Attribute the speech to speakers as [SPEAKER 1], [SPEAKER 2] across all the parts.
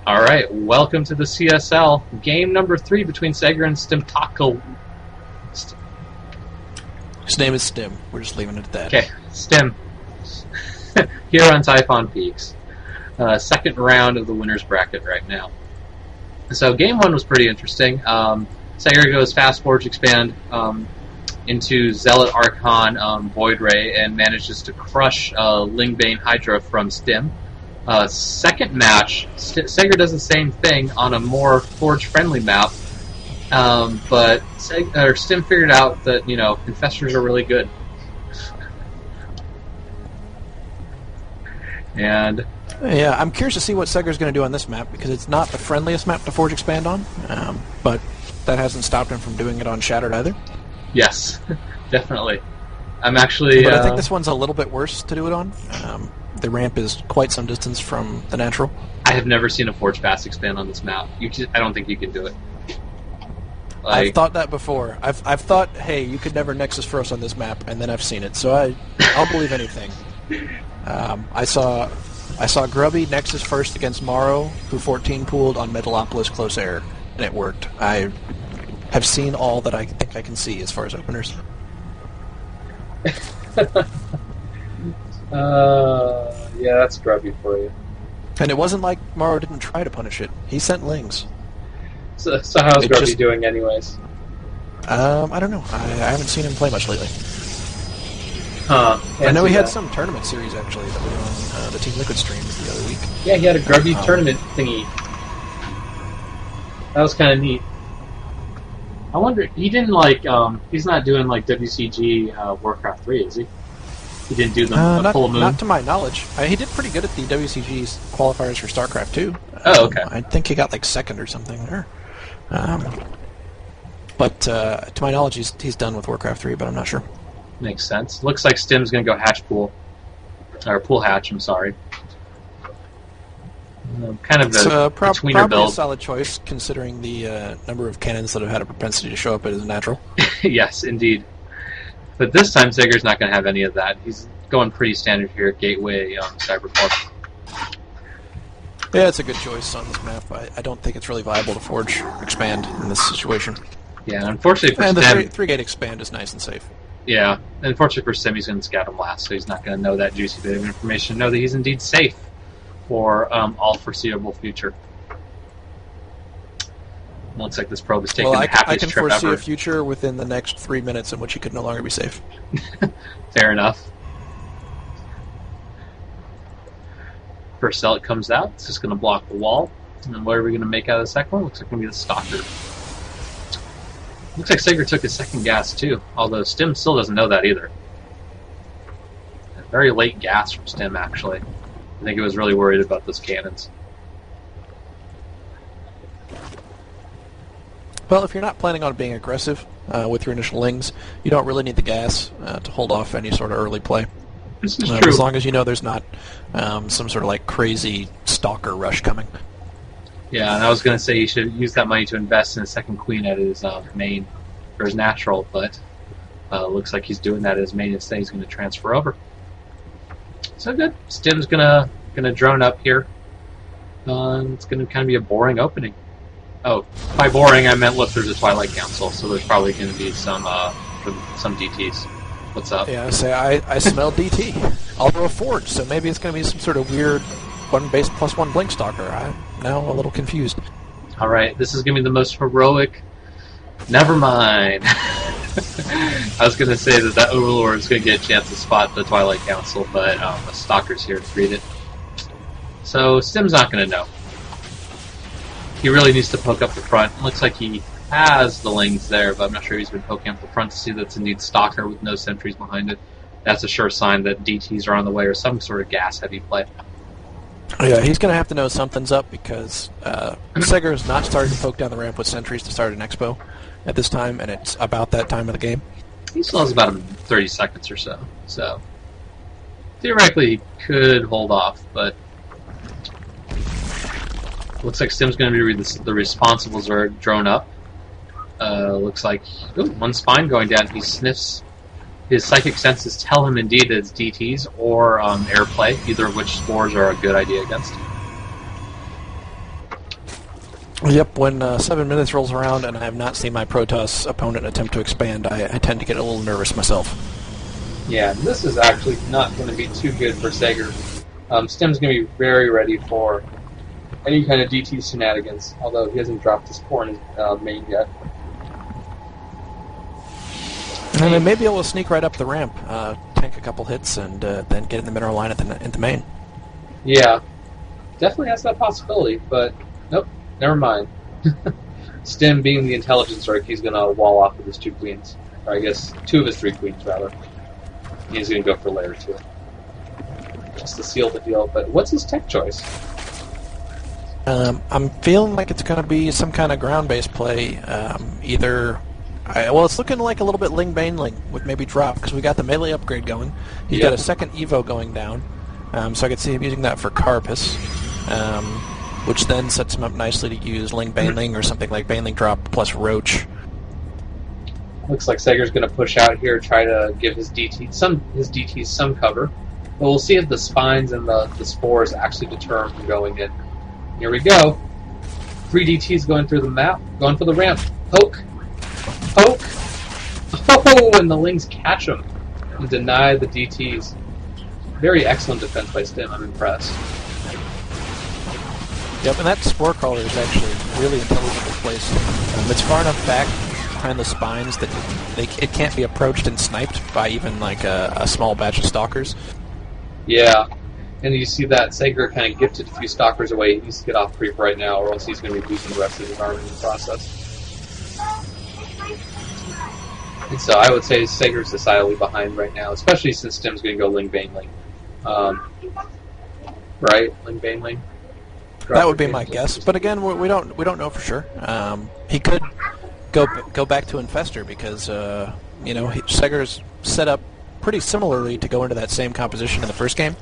[SPEAKER 1] All right, welcome to the CSL. Game number 3 between Sega and Stimtaco.
[SPEAKER 2] His name is Stim. We're just leaving it at that.
[SPEAKER 1] Okay, Stim. Here on Typhon Peaks. Second round of the winner's bracket right now. So game 1 was pretty interesting. Sega goes Fast Forge Expand into Zealot Archon Void Ray and manages to crush Lingbane Hydra from Stim. Second match, Sega does the same thing on a more Forge-friendly map, but Stim figured out that, Infestors are really good. And
[SPEAKER 2] yeah, I'm curious to see what Sega's going to do on this map, because it's not the friendliest map to Forge Expand on, but that hasn't stopped him from doing it on Shattered either.
[SPEAKER 1] Yes, definitely. I'm actually...
[SPEAKER 2] But I think this one's a little bit worse to do it on. The ramp is quite some distance from the natural.
[SPEAKER 1] I have never seen a Forge Fast Expand on this map. I don't think you can do it.
[SPEAKER 2] I've thought that before. I've thought, hey, you could never Nexus First on this map, and then I've seen it, so I'll believe anything. I saw Grubby Nexus First against Morrow, who 14 pooled on Metalopolis Close Air, and it worked. I have seen all that I think I can see as far as openers.
[SPEAKER 1] Yeah, that's Grubby for you.
[SPEAKER 2] And it wasn't like Morrow didn't try to punish it. He sent Lings.
[SPEAKER 1] So how's Grubby doing anyways?
[SPEAKER 2] I don't know. I haven't seen him play much lately.
[SPEAKER 1] I
[SPEAKER 2] know he had some tournament series, actually, that were on the Team Liquid stream the other week.
[SPEAKER 1] Yeah, he had a Grubby tournament thingy. That was kind of neat. I wonder, he didn't he's not doing WCG Warcraft 3, is he? He didn't do the full moon?
[SPEAKER 2] Not to my knowledge. He did pretty good at the WCG's qualifiers for StarCraft 2.
[SPEAKER 1] Oh, okay.
[SPEAKER 2] I think he got second or something there. But to my knowledge, he's done with Warcraft 3, but I'm not sure.
[SPEAKER 1] Makes sense. Looks like Stim's going to go hatch pool. Or pool hatch, I'm sorry. Kind of a tweener
[SPEAKER 2] probably
[SPEAKER 1] build.
[SPEAKER 2] A solid choice, considering the number of cannons that have had a propensity to show up as natural.
[SPEAKER 1] Yes, indeed. But this time, Seger's not going to have any of that. He's going pretty standard here at Gateway Cyberpunk.
[SPEAKER 2] Yeah, it's a good choice on this map. I don't think it's really viable to Forge Expand in this situation.
[SPEAKER 1] Yeah, and unfortunately for
[SPEAKER 2] Stim...
[SPEAKER 1] And
[SPEAKER 2] the 3-gate Expand is nice and safe.
[SPEAKER 1] Yeah, unfortunately for Stim, he's going to scout him last, so he's not going to know that juicy bit of information, know that he's indeed safe for all foreseeable future. Looks like this probe is taking the happiest trip ever.
[SPEAKER 2] I can foresee a future within the next 3 minutes in which he could no longer be safe.
[SPEAKER 1] Fair enough. First Zealot comes out. It's just going to block the wall. And then what are we going to make out of the second one? Looks like going to be the Stalker. Looks like Sega took his second gas too, although Stim still doesn't know that either. A very late gas from Stim, actually. I think he was really worried about those cannons.
[SPEAKER 2] Well, if you're not planning on being aggressive with your initial lings, you don't really need the gas to hold off any sort of early play.
[SPEAKER 1] This is true.
[SPEAKER 2] As long as you know there's not some sort of crazy stalker rush coming.
[SPEAKER 1] Yeah, and I was going to say he should use that money to invest in a second queen at his main, or his natural, but looks like he's doing that at his main instead. He's going to transfer over. So good. Stim's gonna drone up here. It's going to kind of be a boring opening. Oh, by boring I meant, look, there's a Twilight Council, so there's probably going to be some DTs. What's up?
[SPEAKER 2] Yeah, I smell DT. Although a Forge, so maybe it's going to be some sort of weird 1 base +1 Blink Stalker. I'm now a little confused.
[SPEAKER 1] Alright, this is going to be the most heroic... Never mind. I was going to say that Overlord is going to get a chance to spot the Twilight Council, but the Stalker's here to greet it. So Stim's not going to know. He really needs to poke up the front. It looks like he has the Lings there, but I'm not sure he's been poking up the front to see that's indeed Stalker with no sentries behind it. That's a sure sign that DTs are on the way or some sort of gas-heavy play.
[SPEAKER 2] Yeah, he's going to have to know something's up because Sega is not starting to poke down the ramp with sentries to start an expo at this time, and it's about that time of the game.
[SPEAKER 1] He still has about 30 seconds or so, so theoretically he could hold off, but looks like Stim's going to be the responsible Zerg drone up. Looks like one spine going down. He sniffs his psychic senses tell him indeed that it's DTs or airplay, either of which spores are a good idea against.
[SPEAKER 2] Yep, when 7 minutes rolls around and I have not seen my Protoss opponent attempt to expand, I tend to get a little nervous myself.
[SPEAKER 1] Yeah, this is actually not going to be too good for Sager. Stim's going to be very ready for any kind of DT shenanigans, although he hasn't dropped his core in his main yet.
[SPEAKER 2] And then maybe able to sneak right up the ramp, tank a couple hits, and then get in the mineral line at the main.
[SPEAKER 1] Yeah, definitely has that possibility, but nope, never mind. Stim, being the intelligence orc, he's going to wall off with his 2 queens. Or I guess 2 of his 3 queens, rather. He's going to go for layer 2. Just to seal the deal, but what's his tech choice?
[SPEAKER 2] I'm feeling like it's going to be some kind of ground-based play, it's looking like a little bit Ling Baneling with maybe drop, because we got the melee upgrade going. He's got a second Evo going down, so I could see him using that for Carapace, which then sets him up nicely to use Ling Baneling or something like Baneling drop plus Roach.
[SPEAKER 1] Looks like Sager's going to push out here, try to give his DTs some cover. But we'll see if the spines and the spores actually deter him from going in. Here we go. 3 DTs going through the map, going for the ramp. Poke. Poke! Oh, and the Lings catch him and deny the DTs. Very excellent defense by Stim, I'm impressed.
[SPEAKER 2] Yep, and that Spore Crawler is actually really intelligently placed. It's far enough back behind the spines that it can't be approached and sniped by even like a small batch of Stalkers.
[SPEAKER 1] Yeah, and you see that Sager kind of gifted a few Stalkers away. He needs to get off creep right now, or else he's going to be losing the rest of his army in the process. And so I would say Sager's decidedly behind right now, especially since Stim's going to go Ling Baneling. Right? Ling Baneling?
[SPEAKER 2] That would be my guess, but again, we don't know for sure. He could go back to Infestor because Sager's set up pretty similarly to go into that same composition in the first game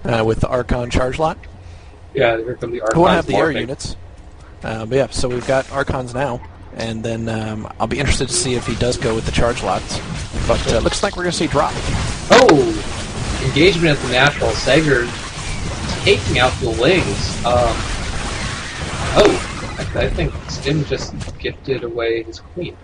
[SPEAKER 2] with the Archon charge lot.
[SPEAKER 1] Yeah, here come the Archons.
[SPEAKER 2] We won't have the air units. But yeah, so we've got Archons now. And then I'll be interested to see if he does go with the charge lots. But it looks like we're going to see drop.
[SPEAKER 1] Oh! Engagement at the natural. Sager taking out the Lings. I think Stim just gifted away his queen.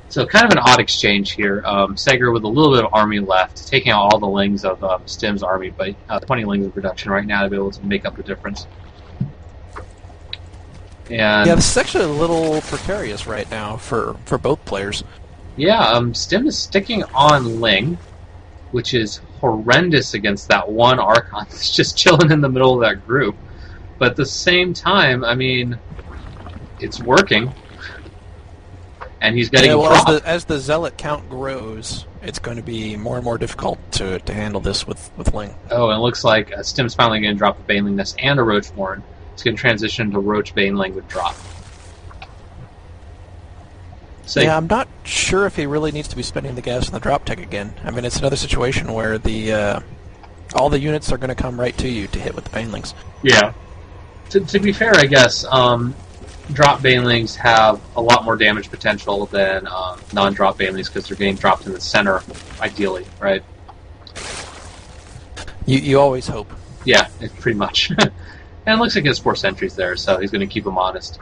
[SPEAKER 1] So kind of an odd exchange here. Sager with a little bit of army left, taking out all the Lings of Stim's army, but 20 Lings of production right now to be able to make up the difference. And
[SPEAKER 2] yeah, this is actually a little precarious right now for both players.
[SPEAKER 1] Yeah, Stim is sticking on Ling, which is horrendous against that one Archon that's just chilling in the middle of that group. But at the same time, I mean, it's working. And he's getting dropped.
[SPEAKER 2] As the Zealot count grows, it's going to be more and more difficult to handle this with Ling.
[SPEAKER 1] Oh, and it looks like Stim's finally going to drop the Baneling Nest and a Roach Warren. It's going to transition to Roach Baneling with drop. So
[SPEAKER 2] yeah, I'm not sure if he really needs to be spending the gas on the drop tech again. I mean, it's another situation where all the units are going to come right to you to hit with the Banelings.
[SPEAKER 1] Yeah. To be fair, I guess, drop Banelings have a lot more damage potential than non-drop Banelings because they're getting dropped in the center, ideally, right?
[SPEAKER 2] You always hope.
[SPEAKER 1] Yeah, pretty much. And it looks like he has 4 sentries there, so he's going to keep them honest.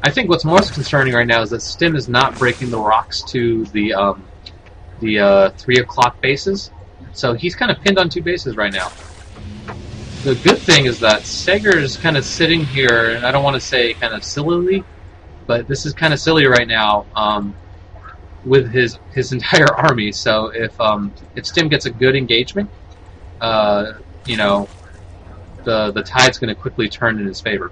[SPEAKER 1] I think what's most concerning right now is that Stim is not breaking the rocks to the 3 o'clock bases, so he's kind of pinned on 2 bases right now. The good thing is that Sager is kind of sitting here, and I don't want to say kind of sillily, but this is kind of silly right now with his entire army. So if Stim gets a good engagement, the tide's going to quickly turn in his favor.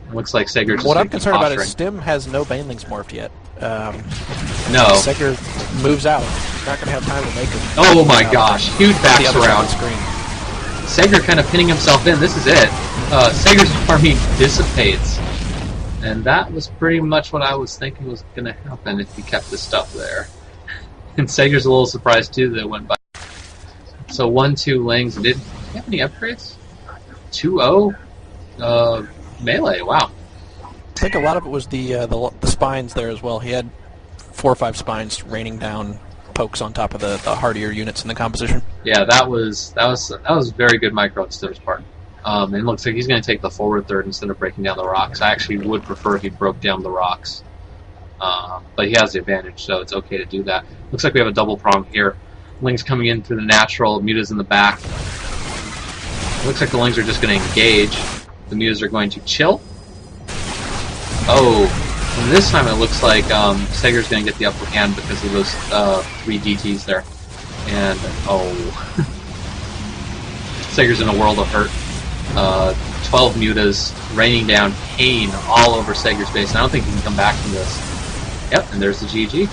[SPEAKER 1] It looks like Sager just...
[SPEAKER 2] What I'm concerned about is Stim has no Banelings morphed yet.
[SPEAKER 1] No.
[SPEAKER 2] Sager moves out. He's not going to have time to make it.
[SPEAKER 1] Oh my gosh, huge back around. Sager kind of pinning himself in. This is it. Sager's army dissipates. And that was pretty much what I was thinking was going to happen if he kept this stuff there. And Sager's a little surprised too that it went by. So 1-2 Lings. Did he have any upgrades? 2-0 melee. Wow.
[SPEAKER 2] I think a lot of it was the spines there as well. He had 4 or 5 spines raining down pokes on top of the hardier units in the composition.
[SPEAKER 1] Yeah, that was very good micro on Stiv's part. And it looks like he's going to take the forward third instead of breaking down the rocks. I actually would prefer if he broke down the rocks. But he has the advantage, so it's okay to do that. Looks like we have a double prong here. Lings coming in through the natural, Mutas in the back. Looks like the Lings are just going to engage. The Mutas are going to chill. Oh, and this time it looks like Sager's going to get the upper hand because of those 3 DTs there. And, oh. Sager's in a world of hurt. 12 Mutas raining down pain all over Sager's base. I don't think he can come back from this. Yep, and there's the GG.